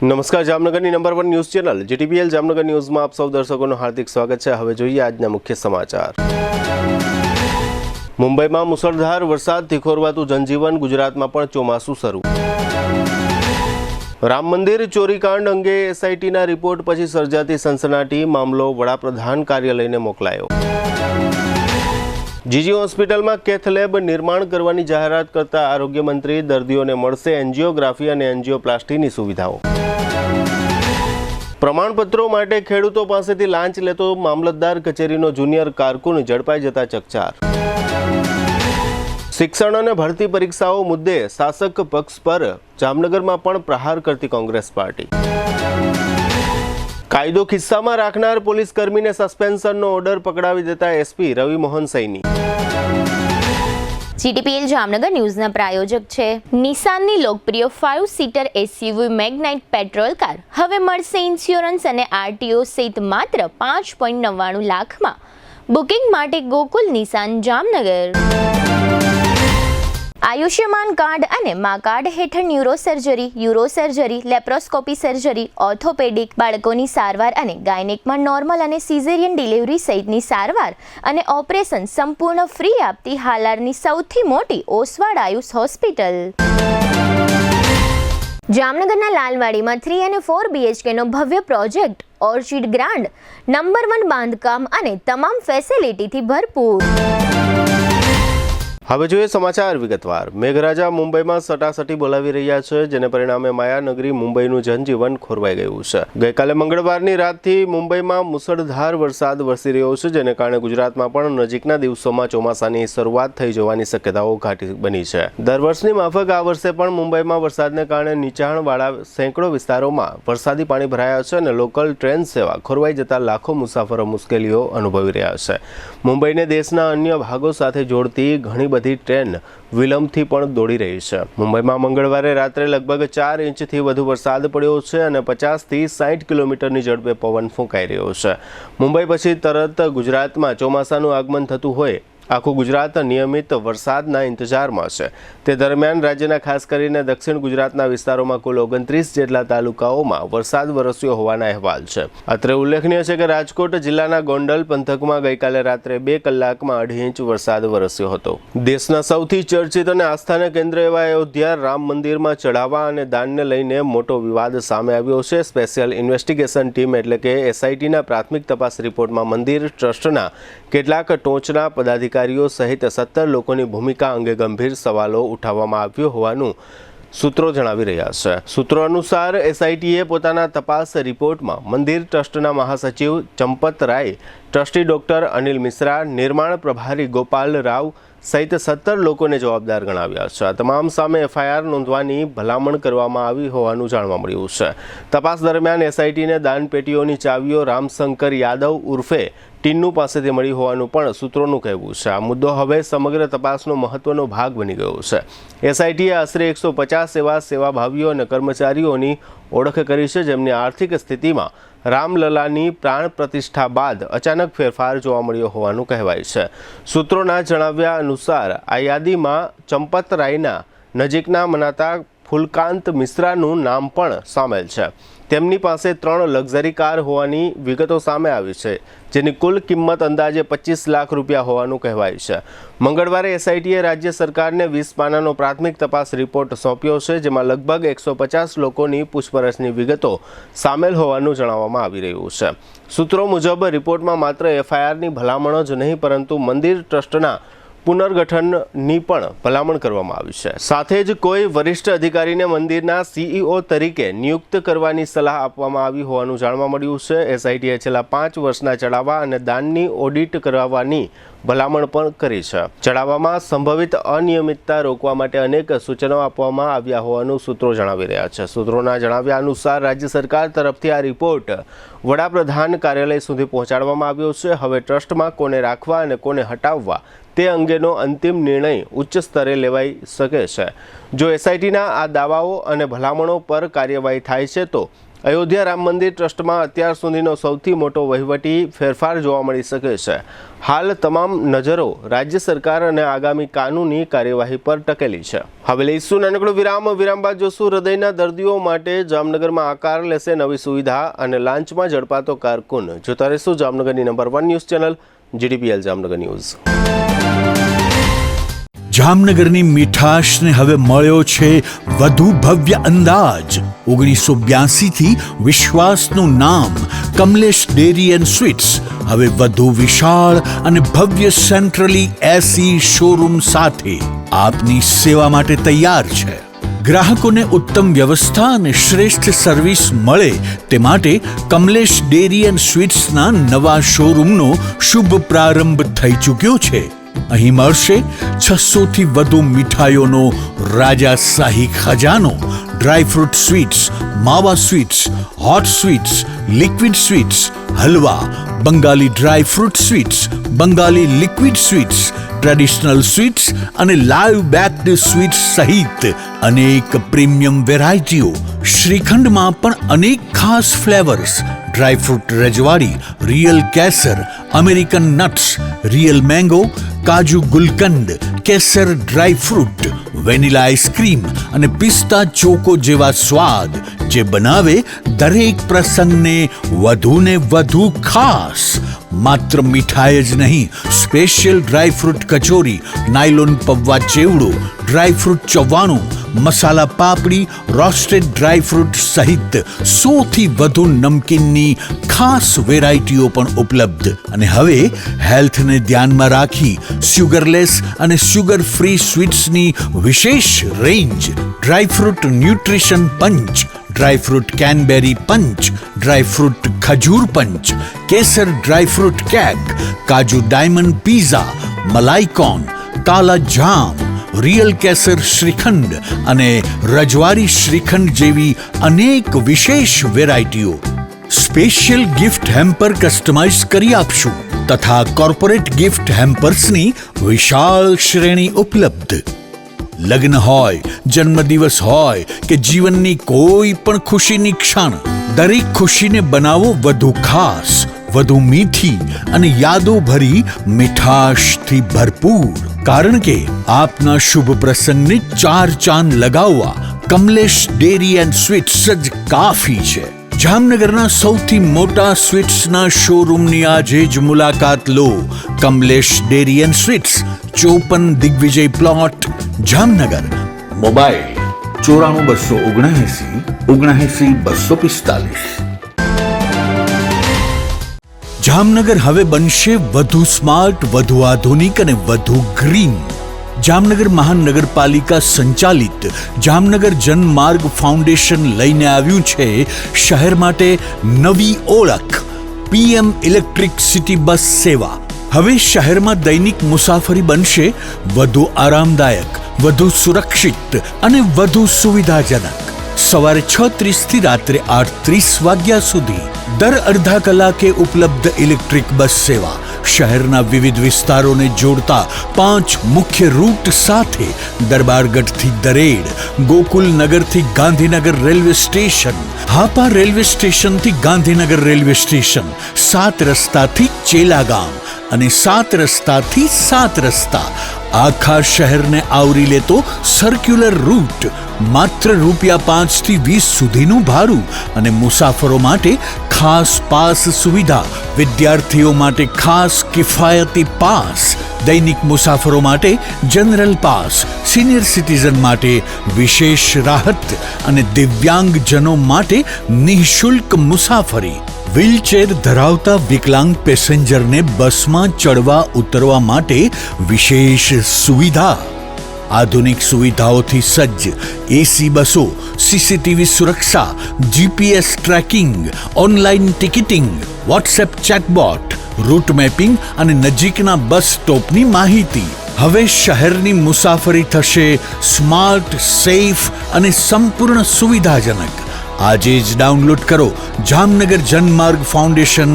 નમસ્કાર, જામનગરની number 1 news channel GTPL Jamnagar ન્યૂઝમાં આપ સૌ દર્શકોનું હાર્દિક સ્વાગત છે। હવે જોઈએ આજના મુખ્ય સમાચાર। મુંબઈમાં મુસળધાર વરસાદથી ખોરવાતું જનજીવન, ગુજરાતમાં પણ ચોમાસું શરૂ। રામ મંદિર ચોરીકાંડ અંગે એસઆઈટીના રિપોર્ટ પછી સર્જાતી સનસનાટી, મામલો વડાપ્રધાન કાર્યાલયને મોકલાયો। જીજી હોસ્પિટલમાં કેથ લેબ નિર્માણ કરવાની જાહેરાત કરતા આરોગ્ય મંત્રી, દર્દીઓને મળશે એન્જિયોગ્રાફી અને એન્જિયોપ્લાસ્ટીની સુવિધાઓ। પ્રમાણપત્રો માટે ખેડૂતો પાસેથી લાંચ લેતો મામલતદાર કચેરીનો જુનિયર કારકુન ઝડપાઈ જતા ચકચાર। શિક્ષણ અને ભરતી પરીક્ષાઓ મુદ્દે શાસક પક્ષ પર જામનગરમાં પણ પ્રહાર કરતી કોંગ્રેસ પાર્ટી। કાયદો ખિસ્સામાં રાખનાર પોલીસ કર્મીને સસ્પેન્શનનો ઓર્ડર પકડાવી દેતા એસપી રવિ મોહન સૈની। જીટીપીએલ જામનગર ન્યૂઝના પ્રાયોજક છે નિસાનની લોકપ્રિય 5 સીટર એસયુવી મેગ્નાઇટ પેટ્રોલ કાર હવે મળશે ઇન્સ્યોરન્સ અને આરટીઓ સહિત માત્ર 5.99 લાખમાં। બુકિંગ માટે ગોકુલ નિસાન જામનગર। આયુષ્યમાન કાર્ડ અને મા કાર્ડ હેઠળ ન્યુરોસર્જરી, યુરોસર્જરી, લેપ્રોસ્કોપી સર્જરી, ઓર્થોપેડિક, બાળકોની સારવાર અને ગાયનેકમાં નોર્મલ અને સિઝેરિયન ડિલિવરી સહિતની સારવાર અને ઓપરેશન સંપૂર્ણ ફ્રી આપતી હાલારની સૌથી મોટી ઓસવાડ આયુષ હોસ્પિટલ। જામનગરના લાલવાડીમાં 3 અને 4 BHKનો ભવ્ય પ્રોજેક્ટ ઓર્ચિડ ગ્રાન્ડ નંબર 1 બાંધકામ અને તમામ ફેસિલિટીથી ભરપૂર। હવે જોઈએ સમાચાર વિગતવાર। મેઘરાજા મુંબઈમાં સટાસટી બોલાવી રહ્યા છે, જેને પરિણામે માયાનગરી મુંબઈનું જનજીવન ખોરવાઈ ગયું છે। ગઈકાલે મંગળવારની રાતથી મુંબઈમાં મુસળધાર વરસાદ વરસી રહ્યો છે, જેને કારણે ગુજરાતમાં પણ નજીકના દિવસોમાં ચોમાસાની શરૂઆત થઈ જવાની શક્યતાઓ ઘાટી બની છે। દર વર્ષની માફક આ વર્ષે પણ મુંબઈમાં વરસાદને કારણે નીચાણવાળા સેંકડો વિસ્તારોમાં વરસાદી પાણી ભરાયા છે અને લોકલ ટ્રેન સેવા ખોરવાઈ જતા લાખો મુસાફરો મુશ્કેલીઓ અનુભવી રહ્યા છે। મુંબઈને દેશના અન્ય ભાગો સાથે જોડતી ઘણી બધી ટ્રેન વિલંબથી પણ દોડી રહી છે। મુંબઈમાં મંગળવારે રાત્રે લગભગ 4 ઇંચથી વધુ વરસાદ પડ્યો છે અને 50થી 60 કિલોમીટરની ઝડપે પવન ફૂંકાઈ રહ્યો છે। મુંબઈ પછી તરત ગુજરાતમાં ચોમાસાનું આગમન થતું હોય આખું ગુજરાત નિયમિત વરસાદના ઇંતજારમાં છે। તે દરમિયાન રાજ્યના ખાસ કરીને દક્ષિણ ગુજરાતના વિસ્તારોમાં કુલ 29 જેટલા તાલુકાઓમાં વરસાદ વરસ્યો હોવાના અહેવાલ છે। અત્રે ઉલ્લેખનીય છે કે રાજકોટ જિલ્લાના ગોંડલ પંથકમાં ગઈકાલે રાત્રે 2 કલાકમાં 2.5 ઇંચ વરસાદ વરસ્યો હતો। દેશના સૌથી ચર્ચિત અને આસ્થાના કેન્દ્ર એવા અયોધ્યા રામ મંદિરમાં ચઢાવા અને દાનને લઈને મોટો વિવાદ સામે આવ્યો છે। સ્પેશિયલ ઇન્વેસ્ટિગેશન ટીમ એટલે કે એસઆઈટીના પ્રાથમિક તપાસ રિપોર્ટમાં મંદિર ટ્રસ્ટના કેટલાક ટોચના પદાધિકારીઓ સહિત 17 લોકોની ભૂમિકા અંગે ગંભીર સવાલો ઉઠાવવામાં આવ્યો હોવાનું સૂત્રો જણાવી રહ્યા છે। સૂત્રો અનુસાર એસઆઈટીએ પોતાના તપાસ રિપોર્ટમાં મંદિર ટ્રસ્ટના મહાસચિવ ચંપત રાય, ટ્રસ્ટી ડોક્ટર અનિલ મિશ્રા, નિર્માણ પ્રભારી ગોપાલ રાવ સહિત 17 લોકોને જવાબદાર ગણાવ્યા છે। આ તમામ સામે એફઆઈઆર નોંધવાની ભલામણ કરવામાં આવી હોવાનું જાણવા મળ્યું છે। તપાસ દરમિયાન એસઆઈટીને દાનપેટીઓની ચાવીઓ રામશંકર યાદવ ઉર્ફે ટીન્નુ પાસેથી મળી હોવાનું પણ સૂત્રોનું કહેવું છે। આ મુદ્દો હવે સમગ્ર તપાસનો મહત્વનો ભાગ બની ગયો છે। એસઆઈટીએ આશરે 150 એવા સેવાભાવીઓ અને કર્મચારીઓની ઓળખ કરી છે, જેમની આર્થિક સ્થિતિમાં રામલલાની પ્રાણ પ્રતિષ્ઠા બાદ અચાનક ફેરફાર જોવા મળ્યો હોવાનું કહેવાય છે। સૂત્રોના જણાવ્યા અનુસાર આ યાદીમાં ચંપત રાયના નજીકના મનાતા ફૂલકાંત મિશ્રાનું નામ પણ સામેલ છે। તેમની પાસે 3 લક્ઝરી કાર હોવાની વિગતો સામે આવી છે, જેની કુલ કિંમત અંદાજે 25 લાખ રૂપિયા હોવાનું કહેવાય છે। મંગળવારે એસઆઈટીએ રાજ્ય સરકારને 20 પાનાનો પ્રાથમિક તપાસ રિપોર્ટ સોંપ્યો છે, જેમાં લગભગ 150 લોકોની પૂછપરછની વિગતો સામેલ હોવાનું જણાવવામાં આવી રહ્યું છે। સૂત્રો મુજબ રિપોર્ટમાં માત્ર એફઆઈઆરની ભલામણો જ નહીં, પરંતુ મંદિર ટ્રસ્ટના પુનર્ગઠનની પણ ભલામણ કરવામાં આવી છે। સાથે જ કોઈ વરિષ્ઠ અધિકારીને મંદિરના સીઈઓ તરીકે નિયુક્ત કરવાની સલાહ આપવામાં આવી હોવાનું જાણવા મળ્યું છે। એસઆઈટીએ છેલ્લા 5 વર્ષના ચડાવા અને દાનની ઓડિટ કરાવવાની ભલામણ પણ કરી છે। ચડાવામાં સંભવિત અનિયમિતતા રોકવા માટે અનેક સૂચનો આપવામાં આવ્યા હોવાનું સૂત્રો જણાવી રહ્યા છે। સૂત્રોના જણાવ્યા અનુસાર રાજ્ય સરકાર તરફથી આ રિપોર્ટ વડાપ્રધાન કાર્યાલય સુધી પહોંચાડવામાં આવ્યો છે। હવે ટ્રસ્ટમાં કોને રાખવા અને કોને હટાવવા તે અંગેનો અંતિમ નિર્ણય ઉચ્ચ સ્તરે લેવાઈ શકે છે। જો એસઆઈટીના આ દાવાઓ અને ભલામણો પર કાર્યવાહી થાય છે તો અયોધ્યા રામ મંદિર ટ્રસ્ટમાં અત્યાર સુધીનો સૌથી મોટો વહીવટી ફેરફાર જોવા મળી શકે છે. હાલ તમામ નજરો રાજ્ય સરકાર અને આગામી કાનૂની કાર્યવાહી પર ટકેલી છે. હવે લઈશું નાનકડો વિરામ બાદ જોશું હૃદયના દર્દીઓ માટે જામનગરમાં આકાર લેશે નવી સુવિધા અને લાંચમાં ઝડપાતો કારકુન. જોતા રહેશું જામનગરની number 1 news channel GDPL Jamnagar news. જામનગરની મીઠાશને હવે મળ્યો છે વધુ ભવ્ય અંદાજ. 1982 થી વિશ્વાસનું નામ કમલેશ ડેરી એન્ડ સ્વીટ્સ હવે વધુ વિશાળ અને ભવ્ય સેન્ટ્રલી એસી શોરૂમ સાથે આપની સેવા માટે તૈયાર છે. ગ્રાહકોને ઉત્તમ વ્યવસ્થા અને શ્રેષ્ઠ સર્વિસ મળે તે માટે કમલેશ ડેરી એન્ડ સ્વીટ્સના નવા શોરૂમનો શુભ પ્રારંભ થઈ ચૂક્યો છે. અહીં મળશે 600 થી વધુ મીઠાઈઓનો રાજાશાહી ખજાનો. ડ્રાયફ્રૂટ સ્વીટ્સ, માવા sweets, hot sweets, liquid sweets, halwa, Bengali dry fruit sweets, Bengali liquid sweets, traditional sweets અને લાઈવ બેક્ડ સ્વીટ્સ સહિત અનેક પ્રીમિયમ વેરાયટીઓ. શ્રીખંડમાં પણ અનેક ખાસ ફ્લેવર્સ. ડ્રાયફ્રૂટ રજવાડી, રિયલ કેસર, અમેરિકન નટ્સ, રિયલ મેંગો, કાજુ ગુલકંદ, કેસર ડ્રાયફ્રૂટ, વેનીલા આઈસ્ક્રીમ અને પિસ્તા ચોકો જેવા સ્વાદ જે બનાવે દરેક પ્રસંગને વધુને વધુ ખાસ. માત્ર મીઠાઈ જ નહીં, સ્પેશિયલ ડ્રાયફ્રૂટ કચોરી, નાયલોન પૌવા ચેવડો, ડ્રાયફ્રૂટ ચવાણું, મસાલા પાપડી, રોસ્ટેડ ડ્રાયફ્રૂટ સહિત 100 થી વધુ નમકીનની ખાસ વેરાયટીઓ પણ ઉપલબ્ધ. અને હવે હેલ્થને ધ્યાનમાં રાખી સુગરલેસ અને સુગર ફ્રી સ્વીટ્સની વિશેષ રેન્જ. ડ્રાયફ્રૂટ ન્યુટ્રિશન પંચ, ડ્રાયફ્રૂટ કેનબેરી પંચ, ડ્રાયફ્રૂટ ખજૂર પંચ, કેસર ડ્રાયફ્રૂટ કેક, કાજુ ડાયમંડ પીઝા, મલાઈકોન, કાલા જામ, રિયલ કેસર શ્રીખંડ અને રજવાડી શ્રીખંડ જેવી અનેક વિશેષ વેરાયટીઓ. સ્પેશિયલ ગિફ્ટ હેમ્પર કસ્ટમાઇઝ કરી આપશું તથા કોર્પોરેટ ગિફ્ટ હેમ્પર્સની વિશાળ શ્રેણી ઉપલબ્ધ. લગ્ન હોય, જન્મદિવસ હોય કે જીવનની કોઈ પણ ખુશીની ક્ષણ, દરેક ખુશીને બનાવો વધુ ખાસ, વધુ મીઠી અને યાદો ભરી મીઠાશથી ભરપૂર. કારણ કે આપના શુભ પ્રસંગને 4 ચાંદ લગાવવા કમલેશ ડેરી એન્ડ સ્વીટ્સ જ કાફી છે. જામનગરના સૌથી મોટા સ્વીટ્સના શોરૂમની આજે જ મુલાકાત લો. Kamlesh dairy and sweets, 54 Digvijay plot, Jamnagar. Mobile 9427797245. Jamnagar હવે બનશે વધુ સ્માર્ટ, વધુ આધુનિક અને વધુ ગ્રીન. જામનગર મહાનગરપાલિકા સંચાલિત જામનગર જનમાર્ગ ફાઉન્ડેશન લઈને આવ્યું છે શહેર માટે નવી ઓળખ, PM ઇલેક્ટ્રિક સિટી બસ સેવા. હવે શહેરમાં દૈનિક મુસાફરી બનશે વધુ આરામદાયક, વધુ સુરક્ષિત અને વધુ સુવિધાજનક. સવારે 6:30 થી રાત્રે 8:30 વાગ્યા સુધી દર અડધા કલાકે ઉપલબ્ધ ઇલેક્ટ્રિક બસ સેવા. શહેરના વિવિધ વિસ્તારોને જોડતા 5 મુખ્ય રૂટ સાથે દરબારગઢથી દરેડ, ગોકુલનગરથી Gandhinagar railway station, Hapa railway સ્ટેશનથી ગાંધીનગર રેલવે સ્ટેશન, 7 રસ્તાથી ચેલાગામ અને 7 રસ્તાથી 7 રસ્તા. આખા શહેરને આવરી લેતો સર્ક્યુલર રૂટ. માત્ર ₹5 થી 20 સુધીનું ભાડું અને મુસાફરો માટે ખાસ પાસ સુવિધા. વિદ્યાર્થીઓ માટે ખાસ કિફાયતી પાસ, દૈનિક મુસાફરો માટે જનરલ પાસ, સિનિયર સિટીઝન માટે વિશેષ રાહત અને દિવ્યાંગજનો માટે નિઃશુલ્ક મુસાફરી. વ્હીલચેર ધરાવતા વિકલાંગ પેસેન્જરને બસમાં ચડવા ઉતરવા માટે વિશેષ સુવિધા. આધુનિક સુવિધાઓથી સજ્જ એસી બસો, સીસીટીવી સુરક્ષા, GPS tracking, online ticketing, WhatsApp chatbot, route mapping અને નજીકના બસ સ્ટોપની માહિતી. હવે શહેરની મુસાફરી થશે સ્માર્ટ, સેફ અને સંપૂર્ણ સુવિધાજનક. આજે જ ડાઉનલોડ કરો Jamnagar Janmarg foundation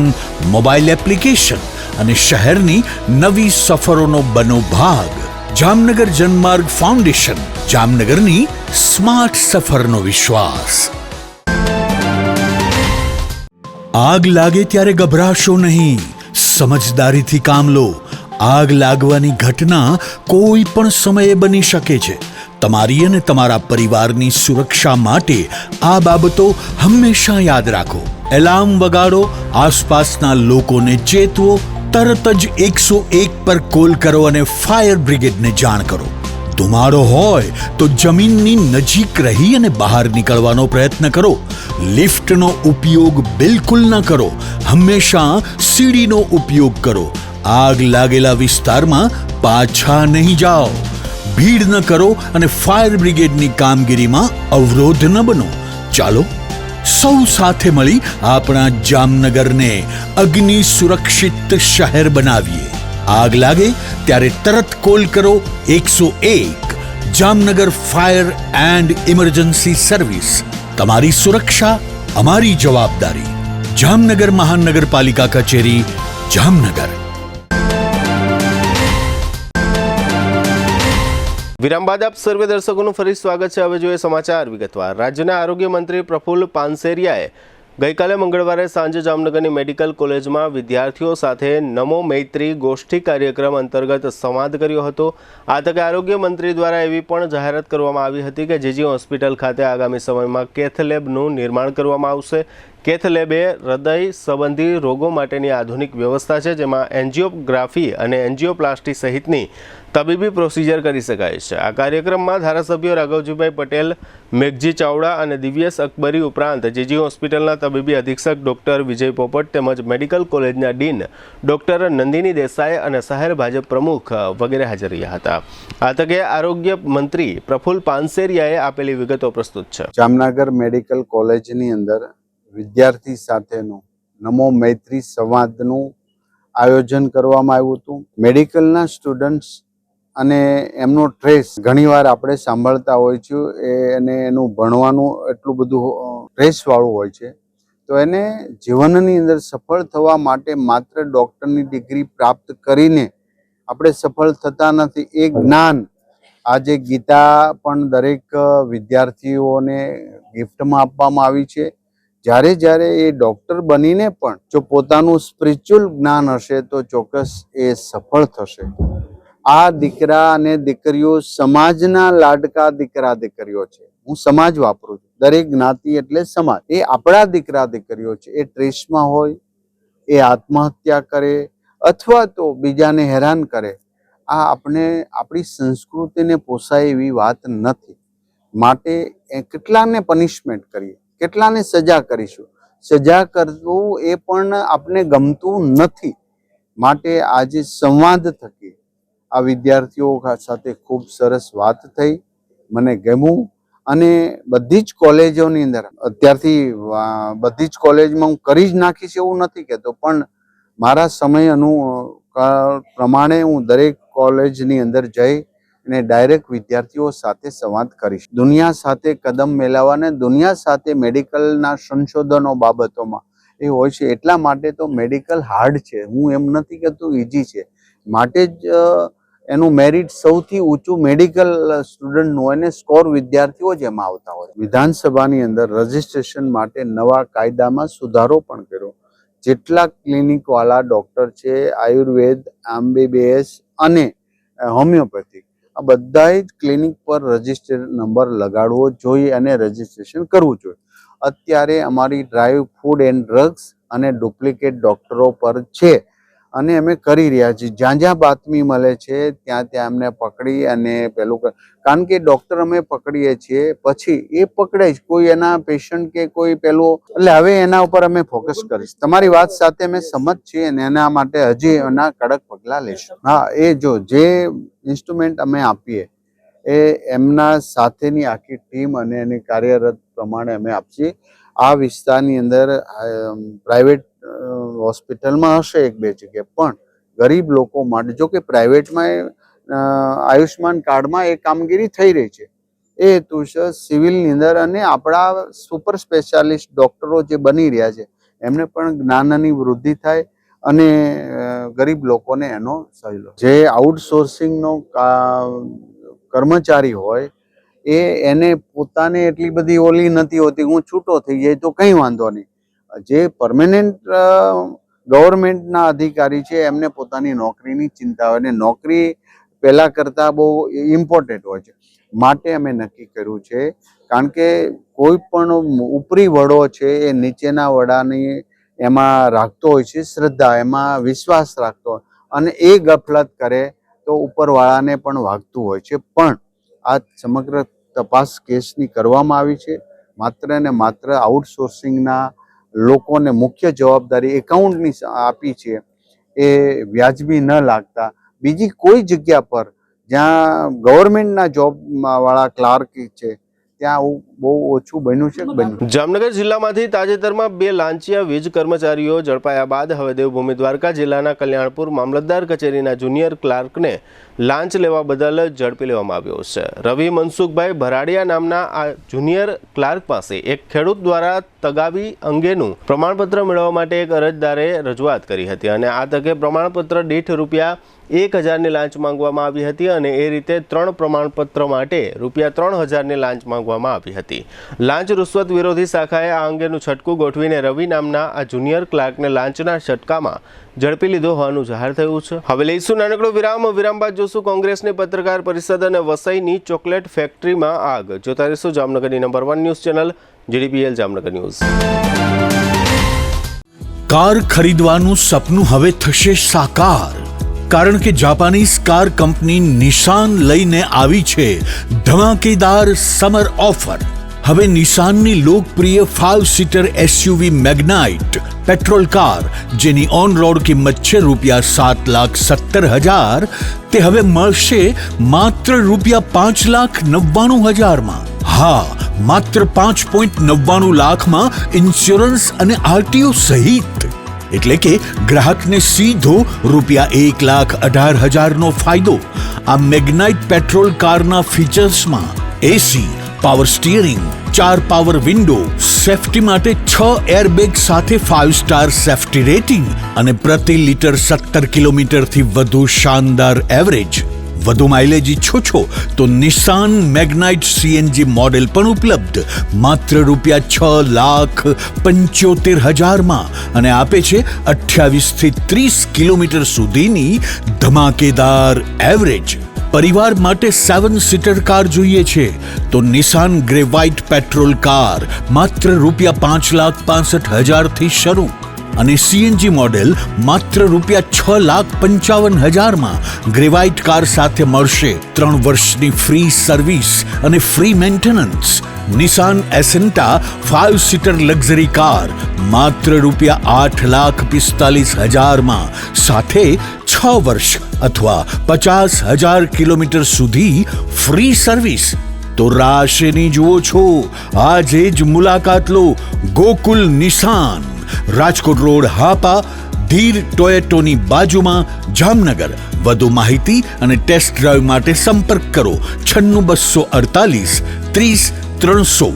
mobile application અને શહેરની નવી સફરોનો બનો ભાગ. જામનગર જનમાર્ગ ફાઉન્ડેશન, જામનગરની સ્માર્ટ સફરનો વિશ્વાસ. આગ લાગે ત્યારે ગભરાશો નહીં, સમજદારીથી કામ લો. આગ લાગવાની ઘટના કોઈ પણ સમયે બની શકે છે. તમારી અને તમારા પરિવારની સુરક્ષા માટે આ બાબતો હંમેશા યાદ રાખો. એલાર્મ વગાડો, આસપાસના લોકોને ચેતવો, તરત જ 101 પર કોલ કરો અને ફાયર બ્રિગેડને જાણ કરો. ધુમાડો હોય તો જમીનની નજીક રહી અને બહાર નીકળવાનો પ્રયત્ન કરો. લિફ્ટનો ઉપયોગ બિલકુલ ન કરો. હંમેશા સીડીનો ઉપયોગ કરો. આગ લાગેલા વિસ્તારમાં પાછા નહીં જાઓ. ભીડ ન કરો અને ફાયર બ્રિગેડની કામગીરીમાં અવરોધ ન બનો. ચાલો સૌ સાથે મળી આપણા જામનગરને અગ્નિ સુરક્ષિત શહેર બનાવીએ. આગ લાગે ત્યારે તરત કોલ કરો 101, Jamnagar fire and emergency service. તમારી સુરક્ષા અમારી જવાબદારી. જામનગર મહાનગરપાલિકા કચેરી, જામનગર. વિરામ બાદ આપ સર્વે દર્શકોનું ફરી સ્વાગત છે. હવે જોઈએ સમાચાર વિગતવાર. રાજ્યના આરોગ્ય મંત્રી પ્રફુલ્લ પાનસેરિયાએ ગઈકાલે મંગળવારે સાંજે જામનગરની મેડિકલ કોલેજમાં વિદ્યાર્થીઓ સાથે નમો મૈત્રી ગોષ્ઠી કાર્યક્રમ અંતર્ગત સંવાદ કર્યો હતો. આ તકે આરોગ્ય મંત્રી દ્વારા એવી પણ જાહેરાત કરવામાં આવી હતી કે જીજી હોસ્પિટલ ખાતે આગામી સમયમાં કેથ લેબનું નિર્માણ કરવામાં આવશે. કેથ લેબ એ હૃદય સંબંધી રોગો માટેની આધુનિક વ્યવસ્થા છે, જેમાં એન્જિયોગ્રાફી અને એન્જિયોપ્લાસ્ટી સહિતની તબીબી પ્રોસિજર કરી શકાય છે. આ કાર્યક્રમમાં ધારાસભ્યો રાઘવજીભાઈ પટેલ, મેઘજી ચાવડા અને દિવ્યેશ અકબરી ઉપરાંત જીજી હોસ્પિટલના તબીબી અધિક્ષક ડોક્ટર વિજય પોપટ તેમજ મેડિકલ કોલેજના ડીન ડોક્ટર નંદિની દેસાઈ અને શહેર ભાજપ પ્રમુખ વગેરે હાજર રહ્યા હતા. આ તકે આરોગ્ય મંત્રી પ્રફુલ્લ પાનસેરિયાએ આપેલી વિગતો પ્રસ્તુત છે. જામનગર મેડિકલ કોલેજની અંદર વિદ્યાર્થી સાથેનું નમો મૈત્રી સંવાદનું આયોજન કરવામાં આવ્યું હતું. મેડિકલના સ્ટુડન્ટ્સ અને એમનો સ્ટ્રેસ ઘણીવાર આપણે સાંભળતા હોય છે અને એનું ભણવાનું એટલું બધું સ્ટ્રેસવાળું હોય છે, તો એને જીવનની અંદર સફળ થવા માટે માત્ર ડૉક્ટરની ડિગ્રી પ્રાપ્ત કરીને આપણે સફળ થતા નથી. એ જ્ઞાન આજે ગીતા પણ દરેક વિદ્યાર્થીઓને ગિફ્ટમાં આપવામાં આવી છે. જ્યારે જ્યારે એ ડૉક્ટર બનીને પણ જો પોતાનું સ્પિરિચ્યુઅલ જ્ઞાન હશે તો ચોક્કસ એ સફળ થશે. આ દીકરા અને દીકરીઓ સમાજના લાડકા દીકરા દીકરીઓ છે. હું સમાજ વાપરું છું, દરેક જ્ઞાતિ એટલે સમાજ. એ આપણા દીકરા દીકરીઓ છે. એ ટ્રેસમાં હોય, એ આત્મહત્યા કરે અથવા તો બીજાને હેરાન કરે, આ આપણે આપણી સંસ્કૃતિને પોસાય એવી વાત નથી. માટે કેટલાને પનિશમેન્ટ કરીએ, કેટલાને સજા કરીશું. સજા કરવું એ પણ આપણે ગમતું નથી. માટે આજે સંવાદ થકી આ વિદ્યાર્થીઓ સાથે ખૂબ સરસ વાત થઈ, મને ગમ્યું. અને બધી જ કોલેજોની અંદર અત્યારથી બધી જ કોલેજમાં હું કરી જ નાખીશ એવું નથી કહેતો, પણ મારા સમય પ્રમાણે હું દરેક કોલેજની અંદર જઈ અને ડાયરેક્ટ વિદ્યાર્થીઓ સાથે સંવાદ કરીશ. દુનિયા સાથે કદમ મેળવવાને, દુનિયા સાથે મેડિકલના સંશોધનો બાબતોમાં એ હોય છે. એટલા માટે તો મેડિકલ હાર્ડ છે, હું એમ નથી કહેતું ઇઝી છે. માટે જ એનું મેરિટ સૌથી ઊંચું મેડિકલ સ્ટુડન્ટનું હોય ને સ્કોર વિદ્યાર્થીઓ જ એમાં આવતા હોય. વિધાનસભાની અંદર રજિસ્ટ્રેશન માટે નવા કાયદામાં સુધારો પણ કર્યો. જેટલા ક્લિનિકવાળા ડૉક્ટર છે, આયુર્વેદ, MBBS અને હોમિયોપેથિક, આ બધા જ ક્લિનિક પર રજિસ્ટ્રેશન નંબર લગાડવો જોઈએ અને રજિસ્ટ્રેશન કરવું જોઈએ. અત્યારે અમારી ડ્રાઈવ ફૂડ એન્ડ ડ્રગ્સ અને ડુપ્લિકેટ ડૉક્ટરો પર છે અને અમે કરી રહ્યા છીએ. જ્યાં જ્યાં બાતમી મળે છે ત્યાં ત્યાં એમને પકડી અને પેલું, કારણ કે ડૉક્ટર અમે પકડીએ છીએ પછી એ પકડે જ કોઈ એના પેશન્ટ કે કોઈ પેલું, એટલે હવે એના ઉપર અમે ફોકસ કરીશ. તમારી વાત સાથે અમે સમજ છીએ અને એના માટે હજી એના કડક પગલાં લેશું. હા, એ જો જે ઇન્સ્ટ્રુમેન્ટ અમે આપીએ એ એમના સાથેની આખી ટીમ અને એની કાર્યરત પ્રમાણે અમે આપીએ. આ વિસ્તારની અંદર પ્રાઇવેટ હોસ્પિટલમાં હશે એક બે જગ્યાએ, પણ ગરીબ લોકો માટે, જો કે પ્રાઇવેટમાં આયુષ્માન કાર્ડમાં એ કામગીરી થઈ રહી છે, એ હેતુસર સિવિલની અંદર અને આપણા સુપર સ્પેશિયાલિસ્ટ ડૉક્ટરો જે બની રહ્યા છે એમને પણ જ્ઞાનની વૃદ્ધિ થાય અને ગરીબ લોકોને એનો સહેલો. જે આઉટસોર્સિંગનો કર્મચારી હોય એને પોતાને એટલી બધી ઓલી નથી હોતી, હું છૂટો થઈ જાય તો કંઈ વાંધો નહીં. જે પરમેનન્ટ ગવર્મેન્ટના અધિકારી છે એમને પોતાની નોકરીની ચિંતા હોય અને નોકરી પહેલાં કરતાં બહુ ઇમ્પોર્ટન્ટ હોય છે. માટે અમે નક્કી કર્યું છે, કારણ કે કોઈ પણ ઉપરી વડો છે એ નીચેના વડાની એમાં રાખતો હોય છે શ્રદ્ધા, એમાં વિશ્વાસ રાખતો હોય, અને એ ગફલત કરે તો ઉપરવાળાને પણ વાગતું હોય છે. પણ આ સમગ્ર તપાસ કેસની કરવામાં આવી છે. માત્ર ને માત્ર આઉટસોર્સિંગના લોકોને મુખ્ય જવાબદારી એકાઉન્ટની આપી છે, એ વ્યાજબી ન લાગતા બીજી કોઈ જગ્યા પર જ્યાં ગવર્મેન્ટના જોબવાળા ક્લાર્ક છે ત્યાં બહુ ઓછું બન્યું છે. જામનગર જિલ્લામાંથી તાજેતરમાં 2 લાંચિયા વીજ કર્મચારીઓ ઝડપાયા બાદ હવે દેવભૂમિ દ્વારકા જિલ્લાના કલ્યાણપુર મામલતદાર કચેરીના જુનિયર ક્લાર્કને લાંચ લેવા બદલ ઝડપી લેવામાં આવ્યો છે. રવિ મનસુખભાઈ ભરાડિયા નામના આ જુનિયર ક્લાર્ક પાસે એક ખેડૂત દ્વારા તગાવી અંગેનું પ્રમાણપત્ર મેળવવા માટે એક અરજદારે રજૂઆત કરી હતી અને આ તકે પ્રમાણપત્ર દીઠ ₹1000ની લાંચ માંગવામાં આવી હતી અને એ રીતે 3 પ્રમાણપત્ર માટે ₹3000ની લાંચ માંગવામાં આવી હતી. લાંચ રૂશ્વત વિરોધી શાખાએ આ અંગેનું છટકું ગોઠવીને રવિ નામના આ જુનિયર ક્લાર્કને લાંચના છટકામાં ઝડપી લીધો હોવાનું જાહેર થયું છે. હવે લઈશું નાનકડો વિરામ બાદ જોશું કોંગ્રેસની પત્રકાર પરિષદ અને વસઈની ચોકલેટ ફેક્ટરીમાં આગ. જોતા રહીશું જામનગરની number 1 news channel GDPL Jamnagar news. Car ખરીદવાનું સપનું હવે થશે સાકાર, કારણ કે જાપાનીઝ કાર કંપની નિશાન લઈને આવી છે ધમાકેદાર સમર ઓફર. હવે નિશાનની લોકપ્રિય 5-સીટર SUV મેગ્નાઇટ પેટ્રોલ કાર, જેની ઓન રોડ કિંમત છે ₹7,70,000, તે હવે મળશે માત્ર ₹5,99,000માં. હા, માત્ર 5.99 લાખમાં ઇન્સ્યોરન્સ અને RTO સહિત. એટલે કે ગ્રાહકને સીધો ₹1,18,000નો ફાયદો. આ મેગ્નાઇટ પેટ્રોલ કારના ફીચર્સમાં AC, power steering, 4 power window, safety માટે 6 એરબેગ સાથે 5 સ્ટાર સેફટી રેટિંગ અને પ્રતિ લિટર 17 કિલોમીટરથી વધુ શાનદાર એવરેજ. વધુ માઇલેજ ઈચ્છો છો તો નિશાન મેગ્નાઇટ CNG મોડેલ પણ ઉપલબ્ધ માત્ર ₹6,75,000માં અને આપે છે 28 થી 30 કિલોમીટર સુધીની ધમાકેદાર એવરેજ. પરિવાર માટે 7-સીટર કાર જોઈએ છે તો નિશાન ગ્રે વ્હાઇટ પેટ્રોલ કાર માત્ર ₹5,65,000થી શરૂ અને CNG મોડેલ માત્ર ₹6,55,000માં. ગ્રેવાઇટ કાર સાથે મળશે 3 વર્ષની ફ્રી સર્વિસ અને ફ્રી મેન્ટેનન્સ. નિશાન એસેન્ટા 5-સીટર લક્ઝરી કાર માત્ર ₹8,45,000માં સાથે 6 વર્ષ અથવા 50,000 કિલોમીટર સુધી ફ્રી સર્વિસ. તો રાશેની જુઓ છો, આજે જ મુલાકાત લો ગોકુલ નિશાન, રાજકોટ રોડ, હાપા, ધીર ટોયેટોની બાજુમાં, જામનગર. વધુ માહિતી અને ટેસ્ટ ડ્રાઈવ માટે સંપર્ક કરો 96 248 30 300.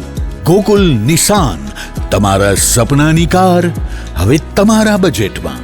ગોકુલ નિશાન, તમારા સપનાની કાર હવે તમારા બજેટમાં.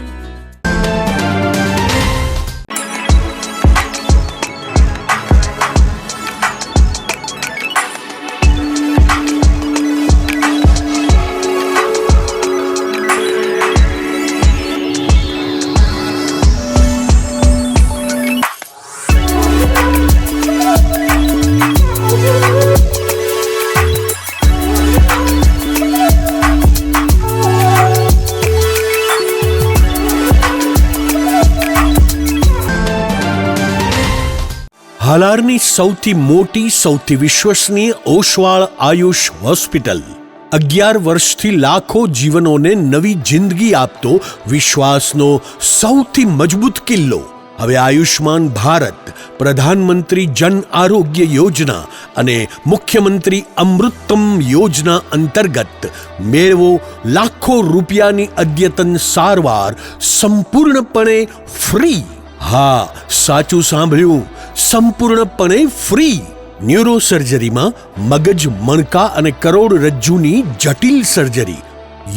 હાલારની સૌથી મોટી, સૌથી વિશ્વસનીય ઓશવાળ આયુષ હોસ્પિટલ 11 વર્ષથી લાખો જીવનોને નવી જિંદગી આપતો વિશ્વાસનો સૌથી મજબૂત કિલ્લો. હવે આયુષ્માન ભારત, પ્રધાનમંત્રી જન આરોગ્ય યોજના અને મુખ્યમંત્રી અમૃતમ યોજના અંતર્ગત મેળવો લાખો રૂપિયાની અદ્યતન સારવાર સંપૂર્ણપણે ફ્રી. હા, સાચું સાંભળ્યું, સંપૂર્ણપણે ફ્રી. ન્યુરો સર્જરીમાં મગજ, મણકા અને કરોડરજ્જુની જટિલ સર્જરી,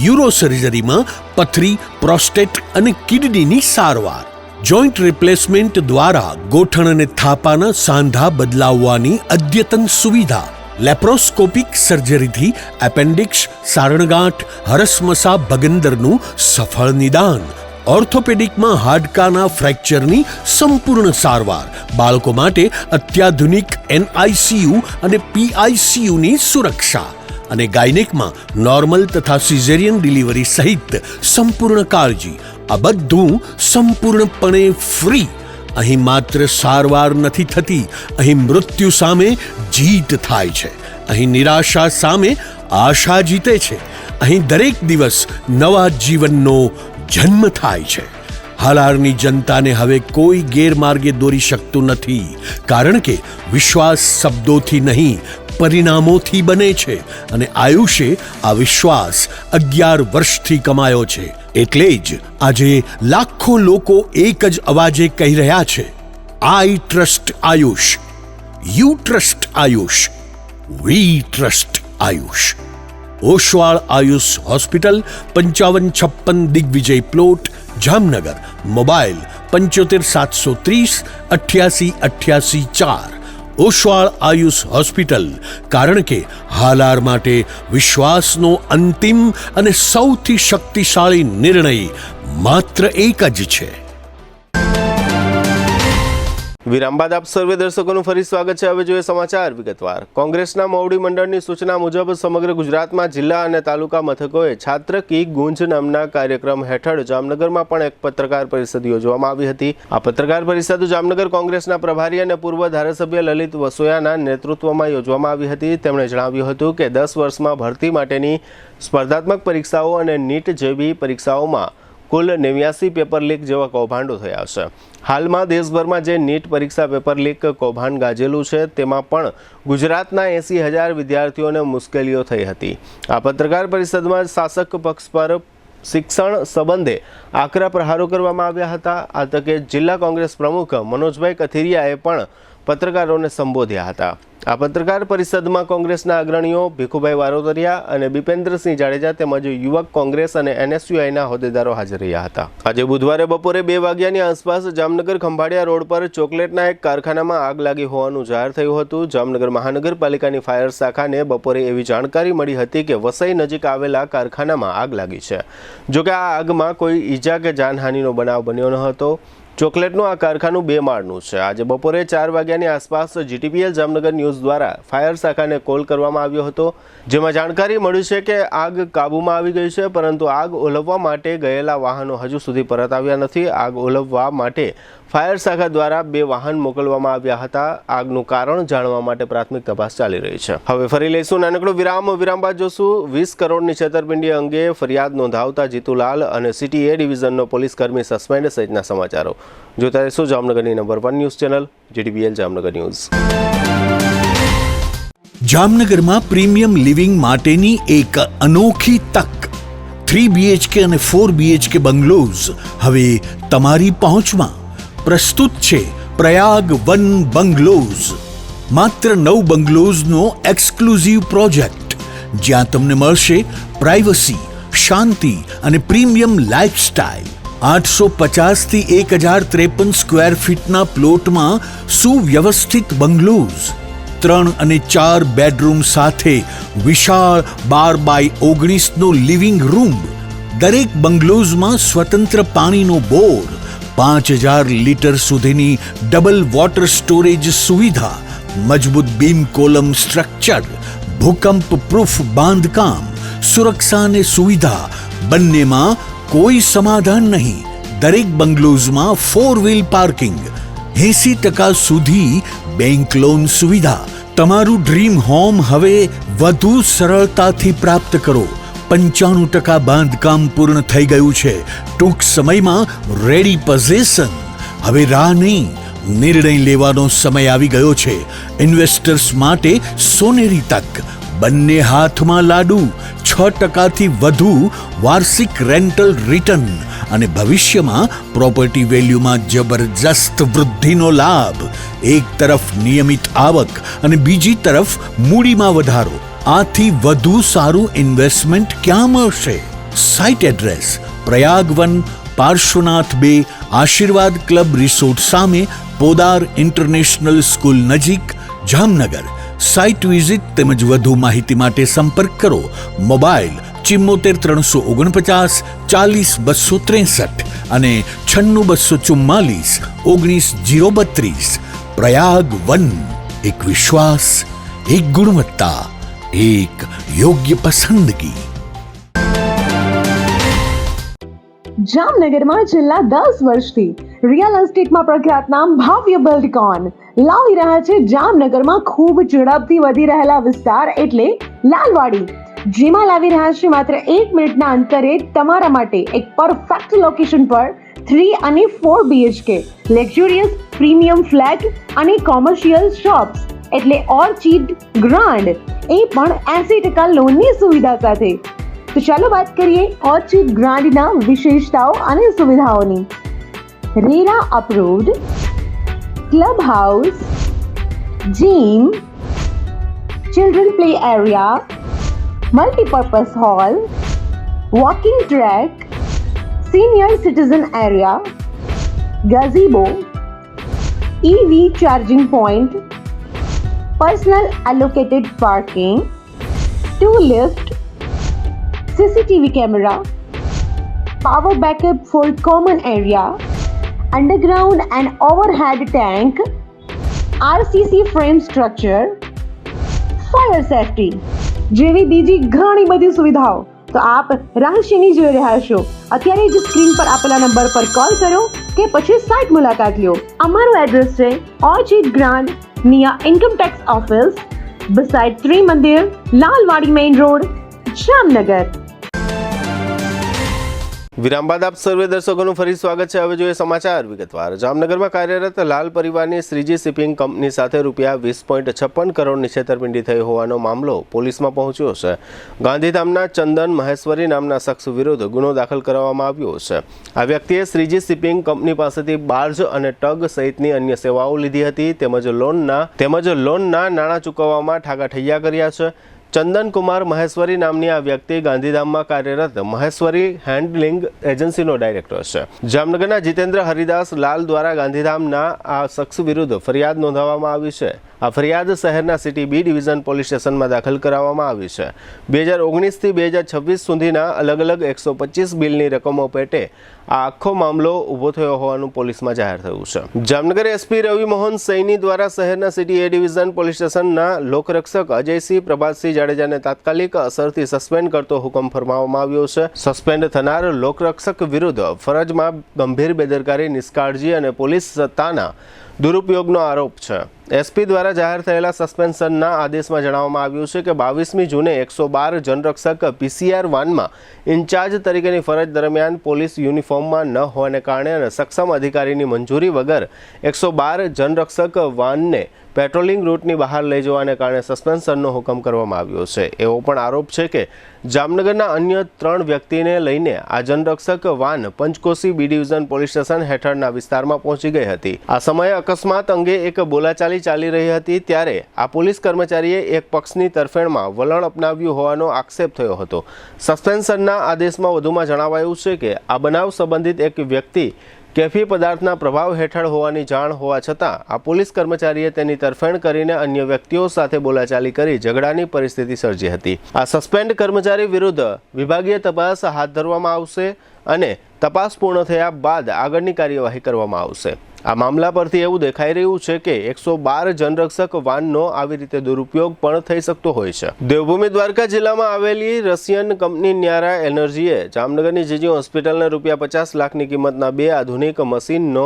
યુરો સર્જરીમાં પથરી, પ્રોસ્ટેટ અને કિડનીની સારવાર, જોઈન્ટ રિપ્લેસમેન્ટ દ્વારા ગોઠણ અને થાપાના સાંધા બદલાવવાની અદ્યતન સુવિધા, લેપ્રોસ્કોપિક સર્જરીથી એપેન્ડિક્સ, સારણગાંઠ, હરસમસા, ભગંદરનું સફળ નિદાન. ઓર્થોપેડિકમાં હાડકાના ફ્રેક્ચરની સંપૂર્ણ સારવાર. બાળકો માટે અત્યાધુનિક NICU અને PICUની સુરક્ષા. અને ગાયનેકમાં નોર્મલ તથા સિઝેરિયન ડિલિવરી સહિત સંપૂર્ણ કાળજી. આ બધું સંપૂર્ણપણે ફ્રી. અહીં માત્ર સારવાર નથી થતી, અહીં મૃત્યુ સામે જીત થાય છે. અહીં નિરાશા સામે આશા જીતે છે. અહીં દરેક દિવસ નવા જીવનનો જન્મ થાય છે. હાલારની જનતાને હવે કોઈ ગેરમાર્ગે દોરી શકતું નથી, કારણ કે વિશ્વાસ શબ્દોથી નહીં, પરિણામોથી બને છે. અને આયુષે આ વિશ્વાસ 11 વર્ષથી કમાયો છે. એટલે જ આજે લાખો લોકો એક જ અવાજે કહી રહ્યા છે, I trust Ayush, you trust Ayush, we trust Ayush. Oswal Ayush hospital, 5556 Digvijay plot, Jamnagar. Mobile 75 730 88 88 4. Oswal Ayush hospital, કારણ કે હાલાર માટે વિશ્વાસનો અંતિમ અને સૌથી શક્તિશાળી નિર્ણય માત્ર એક જ છે. વિરામ બાદ આપ સર્વે દર્શકોનું ફરી સ્વાગત છે. હવે જોઈએ સમાચાર વિગતવાર. કોંગ્રેસના મોવડી મંડળની સૂચના મુજબ સમગ્ર ગુજરાતમાં જિલ્લા અને તાલુકા મથકોએ છાત્ર કી ગુંજ નામના કાર્યક્રમ હેઠળ જામનગરમાં પણ એક પત્રકાર પરિષદ યોજવામાં આવી હતી. આ પત્રકાર પરિષદ જામનગર કોંગ્રેસના પ્રભારી અને પૂર્વ ધારાસભ્ય લલિત વસોયાના નેતૃત્વમાં યોજવામાં આવી હતી. તેમણે જણાવ્યું હતું કે 10 વર્ષમાં ભરતી માટેની સ્પર્ધાત્મક પરીક્ષાઓ અને નીટ જેવી પરીક્ષાઓમાં કુલ 89 પેપર લીક જેવા કૌભાંડો થયા છે. હાલમાં દેશભરમાં જે નીટ પરીક્ષા પેપર લીક કૌભાંડ ગાજેલું છે, તેમાં પણ ગુજરાતના 80,000 વિદ્યાર્થીઓને મુશ્કેલીઓ થઈ હતી. આ પત્રકાર પરિષદમાં શાસક પક્ષ પર શિક્ષણ સંબંધે આકરા પ્રહારો કરવામાં આવ્યા હતા. આ તકે જિલ્લા કોંગ્રેસ પ્રમુખ મનોજભાઈ કથિરિયાએ પણ પત્રકારોને સંબોધ્યા હતા. આ પત્રકાર પરિષદમાં કોંગ્રેસના અગ્રણીઓ ભીખુભાઈ વારોતરિયા અને બિપેન્દ્રસિંહ જાડેજા તેમજ યુવક કોંગ્રેસ અને NSUIના હોદ્દેદારો હાજર રહ્યા હતા. આજે બુધવારે બપોરે 2 વાગ્યાની આસપાસ જામનગર ખંભાળિયા રોડ પર ચોકલેટના એક કારખાનામાં આગ લાગી હોવાનું જાહેર થયું હતું. જામનગર મહાનગરપાલિકાની ફાયર શાખાને બપોરે એવી જાણકારી મળી હતી કે વસઈ નજીક આવેલા કારખાનામાં આગ લાગી છે. જોકે આ આગમાં કોઈ ઈજા કે જાનહાનિનો બનાવ બન્યો ન હતો. ચોકલેટનું આ કારખાનું 2 માળનું છે. આજે બપોરે 4 વાગ્યાની આસપાસ GTPL જામનગર ન્યૂઝ દ્વારા ફાયર શાખાને કોલ કરવામાં આવ્યો હતો, જેમાં જાણકારી મળી છે કે આગ કાબૂમાં આવી ગઈ છે, પરંતુ આગ ઓલવવા માટે ગયેલા વાહનો હજુ સુધી પરત આવ્યા નથી. આગ ઓલવવા માટે ફાયર શાખા દ્વારા 2 વાહન મોકલવામાં આવ્યા હતા. આગનું કારણ જાણવા માટે પ્રાથમિક તપાસ ચાલી રહી છે. હવે ફરી લઈશું નાનકડો વિરામ. વિરામ બાદ જોશું 20 કરોડની છેતરપિંડી અંગે ફરિયાદ નોંધાવતા જીતુલાલ અને city A ડિવિઝનનો police Karmi suspend સહિતના સમાચારો. જોતા રહેશો જામનગરની number 1 news channel GTPL Jamnagar news. જામનગરમાં પ્રીમિયમ લિવિંગ માટેની એક અનોખી તક. 3 BHK અને 4 BHK બંગલોઝ હવે તમારી પહોંચમાં. પ્રસ્તુત છે પ્રયાગ વન બંગલોઝ. માત્ર 9 બંગલોઝનો એક્સક્લુઝિવ પ્રોજેક્ટ, જ્યાં તમને મળશે પ્રાઇવસી, શાંતિ અને પ્રીમિયમ લાઇફસ્ટાઇલ. 850 થી 1053 સ્ક્વેર ફીટના પ્લોટમાં સુવ્યવસ્થિત બંગલોઝ, 3 અને 4 બેડરૂમ સાથે વિશાળ 12x19 નો લિવિંગ રૂમ. દરેક બંગલોઝમાં સ્વતંત્ર પાણીનો બોર, 5000 લીટર સુધીની ડબલ વોટર સ્ટોરેજ સુવિધા, મજબૂત બીમ કોલમ સ્ટ્રક્ચર, ભૂકંપ પ્રૂફ બાંધકામ, સુરક્ષા અને સુવિધા બંનેમાં કોઈ સમાધાન નહીં. દરેક બંગલોઝમાં 4 વ્હીલ પાર્કિંગ, 80% સુધી બેંક લોન સુવિધા. તમારું ડ્રીમ હોમ હવે વધુ સરળતાથી પ્રાપ્ત કરો. 95% બાંધકામ પૂર્ણ થઈ ગયું છે. ટૂંક સમયમાં રેડી પોઝેશન. હવે રાહ નહીં, નિર્ણય લેવાનો સમય આવી ગયો છે. ઇન્વેસ્ટર્સ માટે સોનેરી તક. બંને હાથમાં લાડુ. 6% થી વધુ વાર્ષિક રેન્ટલ રિટર્ન અને ભવિષ્યમાં પ્રોપર્ટી વેલ્યુમાં જબરજસ્ત વૃદ્ધિનો લાભ. એક તરફ નિયમિત આવક અને બીજી તરફ મૂડીમાં વધારો. આથી વધુ સારું ઇન્વેસ્ટમેન્ટ ક્યાં મળશે? સાઇટ એડ્રેસ પ્રયાગવન, પાર્શ્વનાથ 2, આશીર્વાદ ક્લબ રિસોર્ટ સામે, પોદાર ઇન્ટરનેશનલ સ્કૂલ નજીક, જામનગર. સાઇટ વિઝિટ તેમજ વધુ માહિતી માટે સંપર્ક કરો મોબાઈલ 74 349 40 263 અને 96 244 19 032. પ્રયાગ વન, એક વિશ્વાસ, એક ગુણવત્તા, એક યોગ્ય પસંદગી. જામનગરમાં છેલ્લા 10 વર્ષથી રિયલ એસ્ટેટમાં પ્રખ્યાત નામ ભવ્ય બિલ્ડકોન લાવી રહ્યા છે જામનગરમાં ખૂબ ઝડપથી વધી રહેલા વિસ્તાર એટલે લાલવાડી, જેમાં લાવી રહ્યા છે માત્ર 1 મિનિટના અંતરે તમારા માટે એક પરફેક્ટ લોકેશન પર 3 અને 4 BHK લક્ઝુરિયસ પ્રીમિયમ ફ્લેટ અને કોમર્શિયલ શોપ્સ એટલે ઓર્ચિડ ગ્રાન્ડ, એ પણ 80% લોનની સુવિધા સાથે. તો ચાલો વાત કરીએ ઓર્ચિડ ગ્રાન્ડના વિશેષતાઓ અને સુવિધાઓની. RERA approved, club house, gym, children play area, multipurpose hall, walking track, senior citizen area, gazebo, EV charging point, personal allocated parking, 2 lift, CCTV camera, power backup for common area, underground and overhead tank, RCC frame structure, fire safety જેવી બીજી ઘણી બધી સુવિધાઓ તો આપ રાશિની જોઈ રહ્યા છો. અત્યારે જ સ્ક્રીન પર આપેલા નંબર પર કોલ કરો કે પછી સાઇટ મુલાકાત લો. અમારું એડ્રેસ છે Orchid Grand near income tax office, beside Trimandir, Lalwadi main road, Jamnagar. વિરામ બાદ આપ સર્વે દર્શકોનું ફરી સ્વાગત છે. હવે જોઈએ સમાચાર વિગતવાર. જામનગરમાં કાર્યરત લાલ પરિવારની શ્રીજી શિપિંગ કંપની સાથે રૂપિયા 20.56 કરોડની છેતરપિંડી થઈ હોવાનો મામલો પોલીસમાં પહોંચ્યો છે. ગાંધીધામના ચંદન મહેશ્વરી નામના શખ્સ વિરુદ્ધ ગુનો દાખલ કરવામાં આવ્યો છે. આ વ્યક્તિએ શ્રીજી શિપિંગ કંપની પાસેથી બાર્જ અને ટગ સહિતની અન્ય સેવાઓ લીધી હતી તેમજ લોનના નાણાં ચૂકવવામાં ઠાગાઠૈયા કર્યા છે. ચંદન કુમાર મહેશ્વરી નામની આ વ્યક્તિ ગાંધીધામમાં કાર્યરત મહેશ્વરી હેન્ડલિંગ એજન્સીનો ડાયરેક્ટર છે. જામનગરના જીતેન્દ્ર હરિદાસ લાલ દ્વારા ગાંધીધામના આ શખ્સ વિરુદ્ધ ફરિયાદ નોંધાવવામાં આવી છે. આ ફરિયાદ શહેરના સિટી B ડિવિઝન પોલીસ સ્ટેશનમાં દાખલ કરાવવામાં આવી છે. 2019 થી 2026 સુધીના અલગ અલગ 125 બિલની રકમો પેટે આ આખો મામલો ઊભો થયો હોવાનું પોલીસમાં જાહેર થયું છે. જામનગર SP રવિ મોહન સૈની દ્વારા શહેરના સિટી A ડિવિઝન પોલીસ સ્ટેશનના લોકરક્ષક અજયસિંહ પ્રભાતસિંહ જાડેજાને તાત્કાલિક અસરથી સસ્પેન્ડ કરતો હુકમ ફરમાવવામાં આવ્યો છે. સસ્પેન્ડ થનાર લોકરક્ષક વિરુદ્ધ ફરજમાં ગંભીર બેદરકારી, નિષ્કાળજી અને પોલીસ સત્તાના દુરુપયોગનો આરોપ છે. SP દ્વારા જાહેર થયેલા સસ્પેન્શનના આદેશમાં જણાવવામાં આવ્યું છે કે 22મી જૂને 112 જનરક્ષક PCR વાનમાં ઇન્ચાર્જ તરીકેની ફરજ દરમિયાન પોલીસ યુનિફોર્મમાં ન હોવાને કારણે અને સક્ષમ અધિકારીની મંજૂરી વગર 112 જનરક્ષક વાનને પેટ્રોલિંગ રૂટની બહાર લઈ જવાને કારણે સસ્પેન્શનનો હુકમ કરવામાં આવ્યો છે. એવો પણ આરોપ છે કે જામનગરના અન્ય 3 વ્યક્તિને લઈને આ Janrakshak van Panchkoshi B division police station હેઠળના વિસ્તારમાં પહોંચી ગઈ હતી. આ સમયે અકસ્માત અંગે એક બોલાચાલી ચાલી રહી હતી ત્યારે આ પોલીસ કર્મચારીએ એક પક્ષની તરફેણમાં વલણ અપનાવ્યું હોવાનો આક્ષેપ થયો હતો. સસ્પેન્શનના આદેશમાં વધુમાં જણાવાયું છે કે આ બનાવ સંબંધિત એક વ્યક્તિ કેફી પદાર્થના પ્રભાવ હેઠળ હોવાની જાણ હોવા છતાં આ પોલીસ કર્મચારીએ તેની તરફેણ કરીને અન્ય વ્યક્તિઓ સાથે બોલાચાલી કરી ઝઘડાની પરિસ્થિતિ સર્જી હતી. આ સસ્પેન્ડ કર્મચારી વિરુદ્ધ વિભાગીય તપાસ હાથ ધરવામાં આવશે અને તપાસ પૂર્ણ થયા બાદ આગળની કાર્યવાહી કરવામાં આવશે. આ મામલા પરથી એવું દેખાઈ રહ્યું છે કે 112 જનરક્ષક વાનનો આવી રીતે દુરુપયોગ પણ થઈ શકતો હોય છે. દેવભૂમિ દ્વારકા જિલ્લામાં આવેલી રશિયન કંપની ન્યારા એનર્જીએ જામનગરની જીજી હોસ્પિટલને રૂપિયા 50 લાખની કિંમતના 2 આધુનિક મશીનનો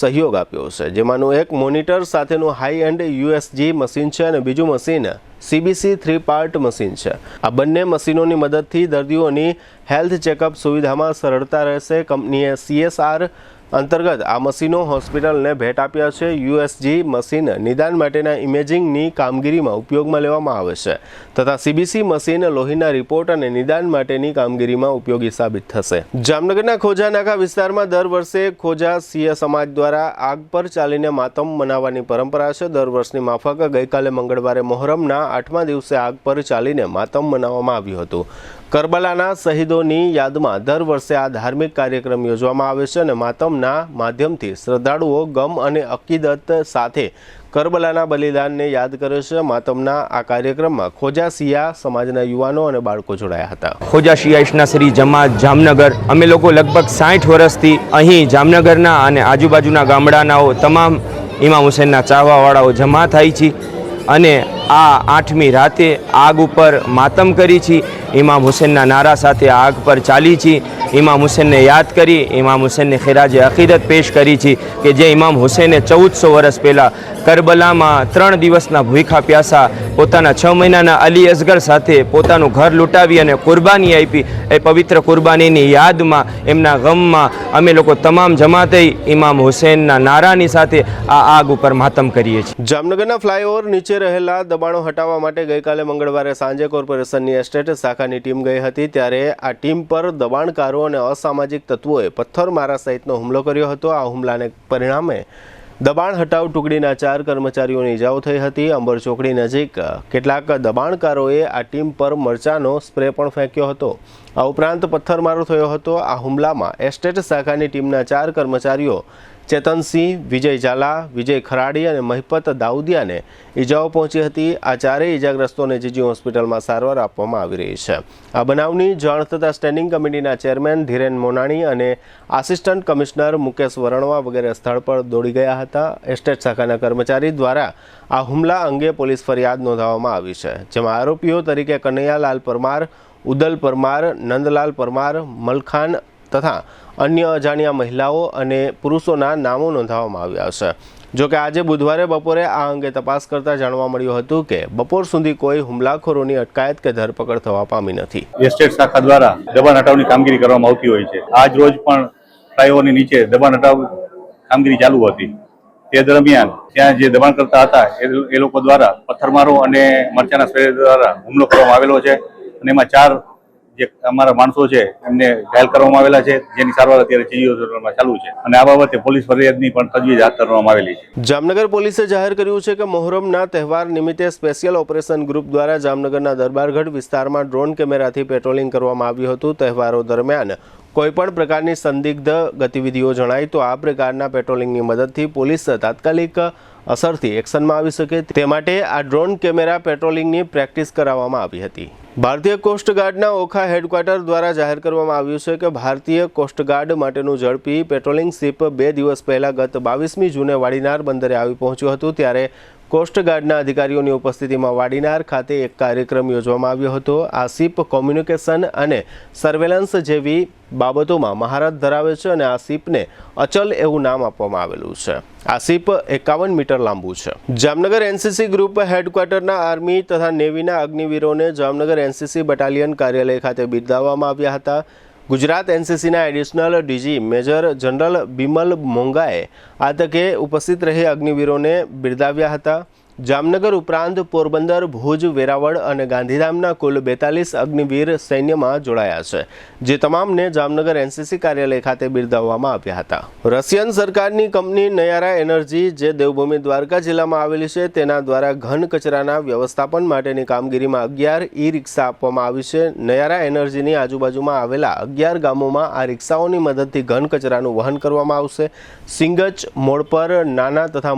સહયોગ આપ્યો છે. જેમાંનું એક મોનિટર સાથેનું હાઈ એન્ડ USG મશીન છે અને બીજું મશીન CBC 3 પાર્ટ મશીન છે. આ બંને મશીનોની મદદથી દર્દીઓની હેલ્થ ચેકઅપ સુવિધામાં સરળતા રહેશે. કંપનીએ CSR અંતર્ગત આ મશીનો હોસ્પિટલને ભેટ આપ્યા છે. USG મશીન નિદાન માટેના ઇમેજિંગની કામગીરીમાં ઉપયોગમાં લેવામાં આવે છે તથા CBC મશીન લોહીના રિપોર્ટ અને નિદાન માટેની કામગીરીમાં ઉપયોગી સાબિત થશે. જામનગરના ખોજા નાકા વિસ્તારમાં દર વર્ષે ખોજા સિંહ સમાજ દ્વારા આગ પર ચાલીને માતમ મનાવવાની પરંપરા છે. દર વર્ષની માફક ગઈકાલે મંગળવારે મોહરમના 8મા દિવસે આગ પર ચાલીને માતમ મનાવવામાં આવ્યું હતું. કરબલાના શહીદોની યાદમાં દર વર્ષે આ ધાર્મિક કાર્યક્રમ યોજવામાં આવે છે અને માતમના માધ્યમથી શ્રદ્ધાળુઓ ગમ અને અકીદત સાથે કરબલાના બલિદાનને યાદ કરે છે. માતમના આ કાર્યક્રમમાં ખોજા શિયા સમાજના યુવાનો અને બાળકો જોડાયા હતા. ખોજા શિયા ઇસ્નાસરી જમાત જામનગર, અમે લોકો લગભગ 60 વર્ષથી અહીં જામનગરના અને આજુબાજુના ગામડાનાઓ તમામ ઇમામ હુસૈનના ચાહવાવાળાઓ જમા થાય છે અને આ 8મી રાતે આગ ઉપર માતમ કરી છે. ઇમામ હુસૈનના નારા સાથે આગ પર ચાલી છે. ઇમામ હુસૈનને યાદ કરી ઇમામ હુસૈનને ખિરાજે અકીદત પેશ કરી છે કે જે ઇમામ હુસૈને 1400 વર્ષ પહેલાં કરબલામાં 3 દિવસના ભૂખા પ્યાસા પોતાના 6 મહિનાના અલી અસગર સાથે પોતાનું ઘર લૂંટાવી અને કુરબાની આપી. એ પવિત્ર કુરબાનીની યાદમાં એમના ગમમાં અમે લોકો તમામ જમા થઈ ઇમામ હુસૈનના નારાની સાથે આ આગ ઉપર માતમ કરીએ છીએ. જામનગરના ફ્લાયઓવર નીચે રહેલા દબાણો હટાવવા માટે ગઈકાલે મંગળવારે સાંજે કોર્પોરેશનની એસ્ટેટ શાખાની ટીમ ગઈ હતી. ત્યારે આ ટીમ પર દબાણકારો અને અસામાજિક તત્વોએ પથ્થરમારા સહિતનો હુમલો કર્યો હતો. આ હુમલાને પરિણામે દબાણ હટાવ ટુકડીના 4 કર્મચારીઓને ઈજાઓ થઈ હતી. અંબર ચોકડી નજીક કેટલાક દબાણકારોએ આ ટીમ પર મરચાનો સ્પ્રે પણ ફેંક્યો હતો. આ ઉપરાંત પથ્થરમારો થયો હતો. આ હુમલામાં એસ્ટેટ શાખાની ટીમના 4 કર્મચારીઓ ચેતનસિંહ, વિજય ઝાલા, વિજય ખરાડી અને મહિપત દાઉદિયાને ઈજાઓ પહોંચી હતી. આ ચારેય ઈજાગ્રસ્તોને જીજી હોસ્પિટલમાં સારવાર આપવામાં આવી રહી છે. આ બનાવની જાણ થતાં સ્ટેન્ડિંગ કમિટીના ચેરમેન ધીરેન મોનાણી અને આસિસ્ટન્ટ કમિશનર મુકેશ વરણવા વગેરે સ્થળ પર દોડી ગયા હતા. એસ્ટેટ શાખાના કર્મચારી દ્વારા આ હુમલા અંગે પોલીસ ફરિયાદ નોંધાવવામાં આવી છે, જેમાં આરોપીઓ તરીકે કનૈયાલાલ પરમાર, ઉદલ પરમાર, નંદલાલ પરમાર, મલખાન તથા અન્ય અજાણ્યા મહિલાઓ અને પુરુષોના નામો નોંધાવવામાં આવ્યા છે. જોકે આજે બુધવારે બપોરે આ અંગે તપાસ કરતા જાણવા મળ્યું હતું કે બપોર સુધી કોઈ હુમલાખોરોની અટકાયત કે ધરપકડ થવા પામી નથી. એસ્ટેટ શાખા દ્વારા દબાણ હટાવની કામગીરી કરવામાં આવતી હોય છે. આજ રોજ પણ ફ્લાયઓવરની નીચે દબાણ હટાવ કામગીરી ચાલુ હતી. તે દરમિયાન ત્યાં જે દબાણ કરતા હતા એ લોકો દ્વારા પથ્થરમારો અને મરચાના સ્પ્રે દ્વારા હુમલો કરવામાં આવેલો છે અને એમાં 4 જે અમારા માણસો છે એમને ઘાયલ કરવામાં આવેલા છે, જેની સારવાર અત્યારે જીજી હોસ્પિટલમાં ચાલુ છે અને આ બાબતે પોલીસ ફરિયાદની પણ તજવીજ હાથ ધરવામાં આવેલી છે. જામનગર પોલીસે જાહેર કર્યું છે કે મોહરમના તહેવાર નિમિત્તે સ્પેશિયલ ઓપરેશન ગ્રુપ દ્વારા જામનગરના દરબારગઢ વિસ્તારમાં ડ્રોન કેમેરાથી પેટ્રોલિંગ કરવામાં આવ્યું હતું. તહેવારો દરમિયાન કોઈપણ પ્રકારની સંદિગ્ધ ગતિવિધિઓ જણાય તો આ પ્રકારના પેટ્રોલિંગની મદદથી પોલીસ તાત્કાલિક અસરથી એક્શનમાં આવી શકે તે માટે આ ડ્રોન કેમેરા પેટ્રોલિંગની પ્રેક્ટિસ કરાવવામાં આવી હતી. ભારતીય કોસ્ટગાર્ડના ઓખા હેડક્વાર્ટર દ્વારા જાહેર કરવામાં આવ્યું છે કે ભારતીય કોસ્ટગાર્ડ માટેનું ઝડપી પેટ્રોલિંગ શિપ 2 દિવસ પહેલા ગત 22મી જૂને વાડીનાર બંદરે આવી પહોંચ્યું હતું. ત્યારે કોસ્ટગાર્ડના અધિકારીઓની ઉપસ્થિતિમાં વાડીનાર ખાતે એક કાર્યક્રમ યોજવામાં આવ્યો હતો. આ શિપ કોમ્યુનિકેશન અને સર્વેલન્સ જેવી બાબતોમાં મહારત ધરાવે છે અને આ શિપને અચલ એવું નામ આપવામાં આવેલું છે. આ શિપ 51 મીટર લાંબુ છે. જામનગર એનસીસી ગ્રુપ હેડક્વાર્ટરના આર્મી તથા નેવીના અગ્નિવીરોને જામનગર એનસીસી બટાલિયન કાર્યાલય ખાતે બિરદાવવામાં આવ્યા હતા. ગુજરાત એનસીસીના additional DG major general Bimal મોંગાએ આ તકે ઉપસ્થિત રહી અગ્નિવીરોને બિરદાવ્યા હતા. જામનગર ઉપરાંત પોરબંદર, ભુજ, વેરાવળ અને ગાંધીધામના કુલ 42 અગ્નિવીર સૈન્યમાં જોડાયા છે, જે તમામને જામનગર એનસીસી કાર્યાલય ખાતે બિરદાવવામાં આવ્યા હતા. રશિયન સરકારની કંપની નયારા એનર્જી, જે દેવભૂમિ દ્વારકા જિલ્લામાં આવેલી છે, તેના દ્વારા ઘન કચરાના વ્યવસ્થાપન માટેની કામગીરીમાં 11 ઈ રિક્ષા આપવામાં આવી છે. નયારા એનર્જીની આજુબાજુમાં આવેલા 11 ગામોમાં આ રિક્ષાઓની મદદથી ઘન કચરાનું વહન કરવામાં આવશે. સિંગચ, મોડપર, નાના તથા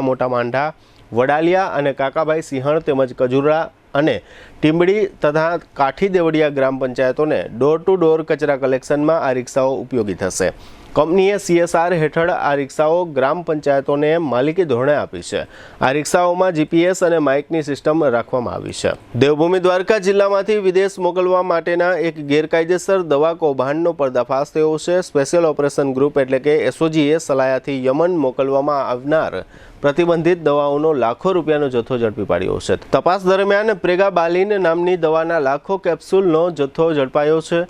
મોટા માંઢા, વડાલિયા અને કાકાભાઈ સિંહણ તેમજ કજુરા અને ટીંબડી તથા કાઠી દેવડિયા ગ્રામ પંચાયતોને ડોર ટુ ડોર કચરા કલેક્શનમાં આ રિક્ષાઓ ઉપયોગી થશે. કંપનીએ CSR હેઠળ આ રિક્ષાઓ ગ્રામ પંચાયતોને માલિકી ધોરણે આપી છે. આ રિક્ષાઓમાં GPS અને માઇકની સિસ્ટમ રાખવામાં આવી છે. દેવભૂમિ દ્વારકા જિલ્લામાંથી વિદેશ મોકલવા માટેના એક ગેરકાયદેસર દવા કૌભાંડનો પર્દાફાશ થયો છે. સ્પેશિયલ ઓપરેશન ગ્રુપ એટલે કે SOGએ સલાયાથી યમન મોકલવામાં આવનાર પ્રતિબંધિત દવાઓનો લાખો રૂપિયાનો જથ્થો ઝડપી પાડ્યો છે. તપાસ દરમિયાન પ્રેગાબાલિન નામની દવાના લાખો કેપ્સ્યુલનો જથ્થો ઝડપાયો છે.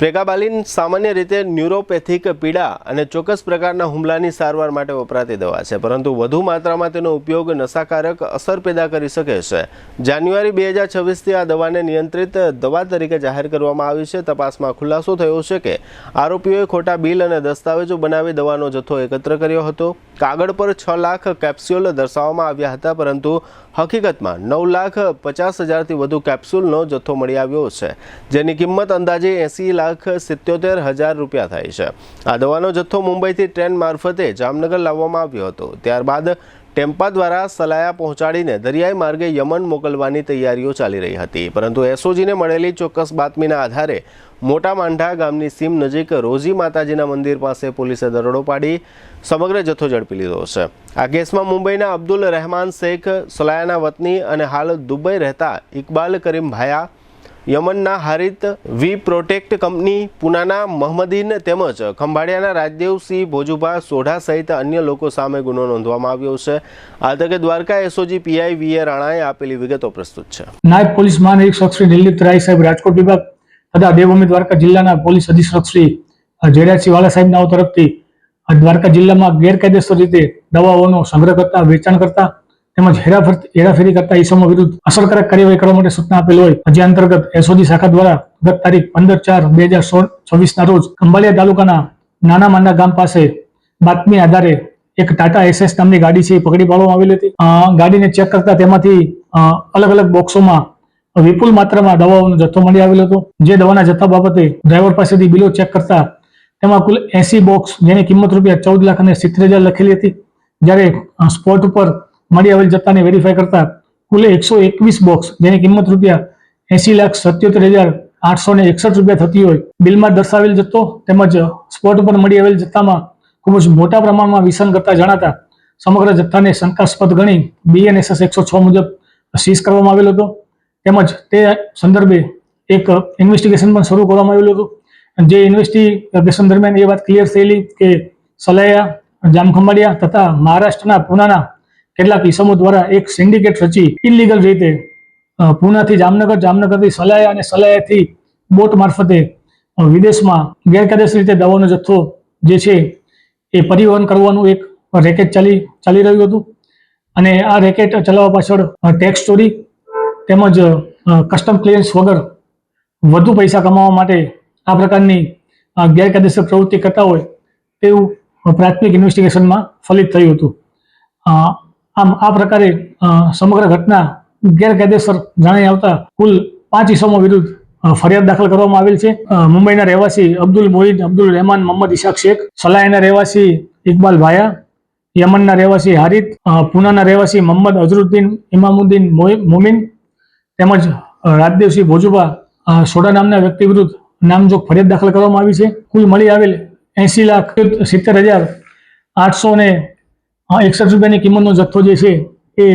પ્રેગાબાલિન સામાન્ય રીતે ન્યુરોપેથિક પીડા અને ચોક્કસ પ્રકારના હુમલાની સારવાર માટે વપરાતી દવા છે, પરંતુ વધુ માત્રામાં તેનો ઉપયોગ નશાકારક અસર પેદા કરી શકે છે. જાન્યુઆરી 2026થી આ દવાને નિયંત્રિત દવા તરીકે જાહેર કરવામાં આવી છે. તપાસમાં ખુલાસો થયો છે કે આરોપીઓએ ખોટા બિલ અને દસ્તાવેજો બનાવી દવાનો જથ્થો એકત્ર કર્યો હતો. કાગળ પર 6 લાખ કેપ્સ્યુલ દર્શાવવામાં આવ્યા હતા, પરંતુ હકીકતમાં 9,50,000થી વધુ કેપ્સ્યુલનો જથ્થો મળી આવ્યો છે, જેની કિંમત અંદાજે 80,77,000 રૂપિયા થાય છે. આ દવાનો જથ્થો મુંબઈથી ટ્રેન મારફતે જામનગર લાવવામાં આવ્યો હતો. ત્યારબાદ ટેમ્પા દ્વારા સલાયા પહોંચાડીને દરિયાઈ માર્ગે યમન મોકલવાની તૈયારીઓ ચાલી રહી હતી. પરંતુ એસઓજીને મળેલી ચોક્કસ બાતમીના આધારે મોટા માંઢા ગામની સીમ નજીક રોજી માતાજીના મંદિર પાસે પોલીસે દરોડો પાડી સમગ્ર જથ્થો ઝડપી લીધો છે. આ કેસમાં મુંબઈના અબ્દુલ રહેમાન શેખ સલાયાના વતની અને હાલ દુબઈ રહેતા ઇકબાલ કરીમ ભાયા, યમનના હારિત વી પ્રોટેક્ટ કંપની પૂનાના મહમદીન તેમજ ખંભાળિયાના રાજદેવસિંહ ભોજુભા સોઢા સહિત અન્ય લોકો સામે ગુનો નોંધવામાં આવ્યો છે. આ તકે દ્વારકા એસઓજી પીઆઈ વીએ રાણાએ આપેલી વિગતો પ્રસ્તુત છે. નાયબ પોલીસ મહાનિરીક્ષક શ્રી દિલીપ રાય સાહેબ રાજકોટ વિભાગ તથા દેવભૂમિ દ્વારકા જિલ્લાના પોલીસ અધિક્ષક શ્રી જયરાજસિંહ વાલા સાહેબના તરફથી દ્વારકા જિલ્લામાં ગેરકાયદેસર રીતે દવાઓનો સંગ્રહ કરતા, વેચાણ કરતા તેમજ હેરાફેરી કરતા ઇસમો વિરુદ્ધ અસરકારક કાર્યવાહી કરવા માટે સૂચના આપેલ હોય, જે અંતર્ગત એસઓજી શાખા દ્વારા ગત તારીખ 15/4/2024 ના રોજ ખંભાળિયા તાલુકાના નાના માંડા ગામ પાસે બાતમી આધારે એક ટાટા એસએસ નામની ગાડી છે એ પકડી પાડવામાં આવેલી હતી. ગાડીને ચેક કરતા તેમાંથી અલગ અલગ બોક્સોમાં વિપુલ માત્રામાં દવાઓનો જથ્થો મળી આવેલો હતો. જે દવાના જથ્થા બાબતે ડ્રાઈવર પાસેથી બિલો ચેક કરતા તેમાં કુલ 80 બોક્સ જેની કિંમત રૂપિયા 14,70,000 લખેલી હતી. જ્યારે સ્પોટ ઉપર મળી આવેલ જથ્થાને વેરીફાઈ કરતા કુલ 121 બોક્સ જેની કિંમત રૂપિયા 80,77,861 રૂપિયા થતી હોય. બિલમાં દર્શાવેલ જથ્થો તેમજ સ્પોટ ઉપર મળી આવેલ જથ્થામાં ખૂબ જ મોટા પ્રમાણમાં વિસંગતતા જણાતા સમગ્ર જથ્થાને શંકાસ્પદ ગણી BNSS 106 મુજબ સીઝ કરવામાં આવેલો હતો. તેમજ તે સંદર્ભે એક ઇન્વેસ્ટિગેશન પણ શરૂ કરવામાં આવેલું હતું. જે ઇન્વેસ્ટિગેશન દરમિયાન એ વાત ક્લિયર થયેલી કે સલાયા, જામખંભાળિયા તથા મહારાષ્ટ્રના પૂનાના કેટલાક ઇસમો દ્વારા એક સિન્ડિકેટ રચી ઇલીગલ રીતે પૂનાથી જામનગર, જામનગરથી સલાયા અને સલાયાથી બોટ મારફતે વિદેશમાં ગેરકાયદેસર રીતે દવાનો જથ્થો જે છે એ પરિવહન કરવાનું એક રેકેટ ચાલી રહ્યું હતું. અને આ રેકેટ ચલાવવા પાછળ ટેક્સ ચોરી તેમજ કસ્ટમ ક્લિયરન્સ વગર વધુ પૈસા કમાવા માટે આ પ્રકારની ગેરકાયદેસર પ્રવૃત્તિ કરતા હોય તેવું પ્રાથમિક ઇન્વેસ્ટિગેશનમાં ફલિત થયું હતું. આમ આ પ્રકારે સમગ્ર ઘટના ગેરકાયદેસર જણાઈ આવતા કુલ 5 ઇસમો વિરુદ્ધ ફરિયાદ દાખલ કરવામાં આવેલ છે. મુંબઈના રહેવાસી અબ્દુલ મોહિદ, અબ્દુલ રહેમાન, મોહમ્મદ ઇશાક શેખ, સલાયાના રહેવાસી ઇકબાલ ભાયા, યમનના રહેવાસી હારિત, પૂનાના રહેવાસી મોહમ્મદ અઝરુદ્દીન ઇમામુદ્દીન મોમિન તેમજ રાજદેવસિંહ ભોજુભા સોઢા નામના વ્યક્તિ વિરુદ્ધ નામજોગ ફરિયાદ દાખલ કરવામાં આવી છે. કુલ મળી આવેલ 80,70,861 રૂપિયાની કિંમતનો જથ્થો જે છે એ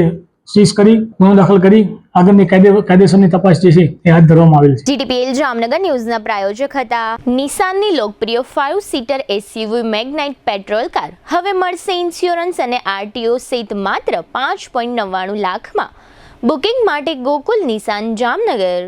સીઝ કરી ગુનો દાખલ કરી આગળની કાયદેસરની તપાસ જે છે એ હાથ ધરવામાં આવેલ છે. GTPL જામનગર ન્યૂઝના પ્રાયોજક હતા. નિસાનની લોકપ્રિય 5-સીટર SUV મેગ્નાઇટ પેટ્રોલ કાર હવે મળશે ઇન્સ્યોરન્સ અને RTO સહિત માત્ર 5.99 લાખમાં. બુકિંગ માટે ગોકુલ નિસાન જામનગર.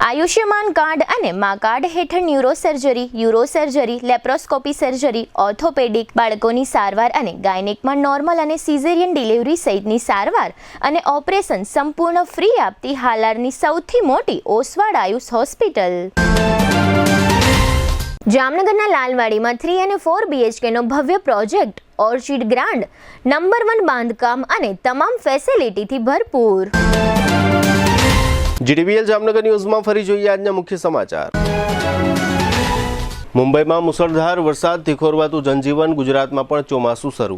આયુષ્યમાન કાર્ડ અને મા કાર્ડ હેઠળ euro surgery, laparoscopy surgery, orthopaedic, બાળકોની સારવાર અને ગાયનેકમાં નોર્મલ અને સિઝેરિયન ડિલિવરી સહિતની સારવાર અને ઓપરેશન સંપૂર્ણ ફ્રી આપતી હાલારની સૌથી મોટી ઓસવાડ આયુષ હોસ્પિટલ. જામનગરના લાલવાડીમાં 3 અને 4 BHK નો ભવ્ય પ્રોજેક્ટ ઓર્ચિડ ગ્રાન્ડ નંબર 1 બાંધકામ અને તમામ ફેસિલિટીથી ભરપૂર. GTPL જામનગર ન્યૂઝમાં ફરી જોઈએ આજના મુખ્ય સમાચાર. મુંબઈમાં મુસળધાર વરસાદથી ખોરવાતું જનજીવન, ગુજરાતમાં પણ ચોમાસું શરૂ.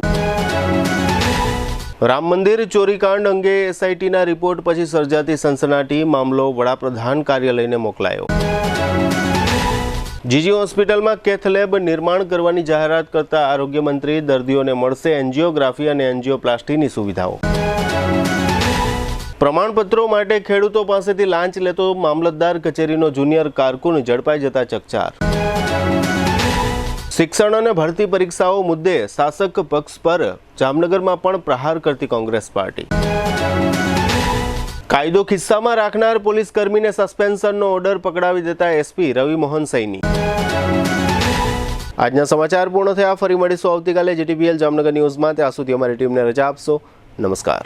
રામ મંદિર ચોરીકાંડ અંગે SITના રિપોર્ટ પછી સર્જાતી સનસનાટી, મામલો વડાપ્રધાન કાર્યાલયને મોકલાયો. જીજી હોસ્પિટલમાં કેથ લેબ નિર્માણ કરવાની જાહેરાત કરતા આરોગ્ય મંત્રી, દર્દીઓને મળશે એન્જિયોગ્રાફી અને એન્જિયોપ્લાસ્ટીની સુવિધાઓ. પ્રમાણપત્રો માટે ખેડૂતો પાસેથી લાંચ લેતો મામલતદાર કચેરીનો જુનિયર કારકુન ઝડપાઈ જતા ચકચાર. શિક્ષણ અને ભરતી પરીક્ષાઓ મુદ્દે શાસક પક્ષ પર જામનગરમાં પણ પ્રહાર કરતી કોંગ્રેસ પાર્ટી. કાયદો ખિસ્સામાં રાખનાર પોલીસ કર્મીને સસ્પેન્શનનો ઓર્ડર પકડાવી દેતા SP રવિ મોહન સૈની. આજના સમાચાર પૂર્ણ થયા. ફરી મળીશું આવતીકાલે GTPL જામનગર ન્યૂઝમાં. ત્યાં સુધી અમારી ટીમને રજા આપશો. નમસ્કાર.